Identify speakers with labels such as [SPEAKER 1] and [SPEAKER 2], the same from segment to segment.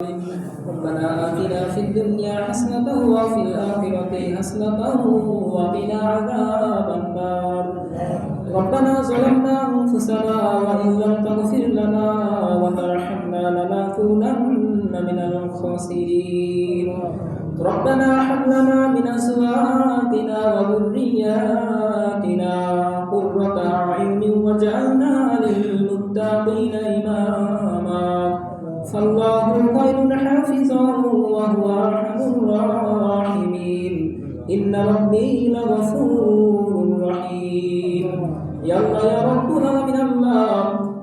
[SPEAKER 1] ربنا آتنا في الدنيا حسنة وفي الآخرة حسنة وقنا عذاب النار ربنا ظلمنا أنفسنا وإن لم تغفر لنا وترحمنا لنكونن من الخاسرين ربنا هب لنا من أزواجنا وذرياتنا قرة أعين واجعلنا للمتقين إماما فالله خير حافظا وهو أرحم الراحمين إن ربي لغفور رحيم يا الله يا رب العالمين الله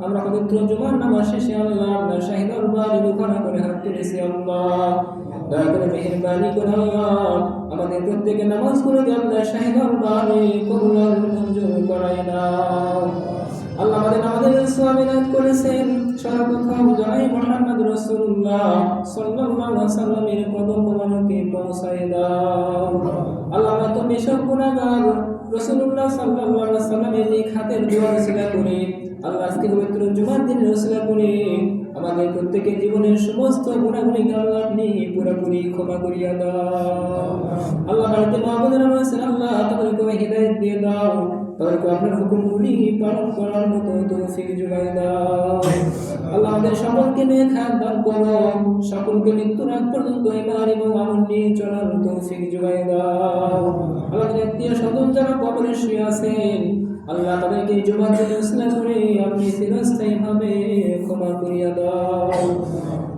[SPEAKER 1] আমরা পবিত্র জুমার নামাজ শেষে আল্লাহ আপনার শাহী দরবারে দুখানা করে হাত তুলেছি আল্লাহ দয়া করে মেহেরবানি করে আল্লাহ আমাদের প্রত্যেকের নামাজগুলোকে আপনার শাহী দরবারে কবুল মঞ্জুর করায় দাও আল্লাহ আমাদের সোয়াবিনাত করেছেন সর্বপ্রথম জনাই মুহাম্মদ রাসূলুল্লাহ সাল্লাল্লাহু আলাইহি ওয়াসাল্লামের কদম মোবারকে পৌঁছায় দাও আল্লাহ আমরা তো বেশক গুনাহগার রাসূলুল্লাহ সাল্লাল্লাহু আলাইহি ওয়াসাল্লামের এই খাতের দোয়া রসিলা করে আল্লাহ আজকে পবিত্র জুমার দিন রসিলা করে আমাদের প্রত্যেকের জীবনের সমস্ত গুনাহগুলিকে আল্লাহ আপনি পুরোপুরি ক্ষমা করিয়া দাও আল্লাহ বাড়িতে মা বোনেরা রয়েছেন আল্লাহ তাদেরকে হিদায়াত দিয়ে দাও তাদেরকে আপনার হুকুমগুলি পালন করার মতো তৌফিক জুগাই দাও আল্লাহ আমাদের সকলকে নেক হায়াত দান করো সকলকে মৃত্যুর আগ পর্যন্ত ঈমান এবং আমল নিয়ে চলার তৌফিক জুগাই দাও আল্লাহ আত্মীয় স্বজন যারা কবরে শুয়ে আছেন আল্লাহ তাদেরকে জুমার দিনে উসিলা করে আপনি চিরস্থায়ীভাবে ক্ষমা করিয়া দাও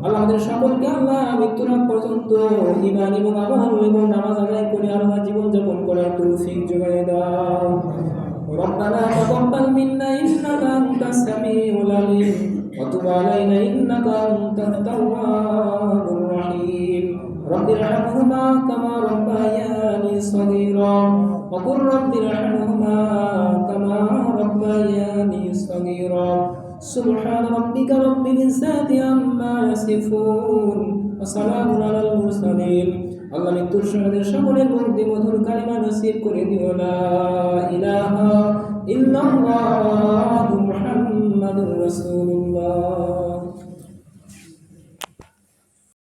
[SPEAKER 1] আল্লাহ আমাদের সকলকে আল্লাহ মৃত্যুর আগ পর্যন্ত ঈমান এবং আমল এবং নামাজ আদায় করে আল্লাহ জীবন যাপন করার তৌফিক জুগাই দাও ربنا تقبل منا إنك أنت السميع العليم وتب علينا إنك أنت التواب الرحيم رب ارحمهما كما ربياني صغيرا وقل رب ارحمهما كما ربياني صغيرا سبحان ربك رب العزة عما يصفون وسلام على المرسلين আল্লাহ মৃত্যুর সময় সকলের মধ্যে মধুর কালিমা নসিব করে দিও লা ইলাহা ইল্লাল্লাহু মুহাম্মাদুর রাসূলুল্লাহ।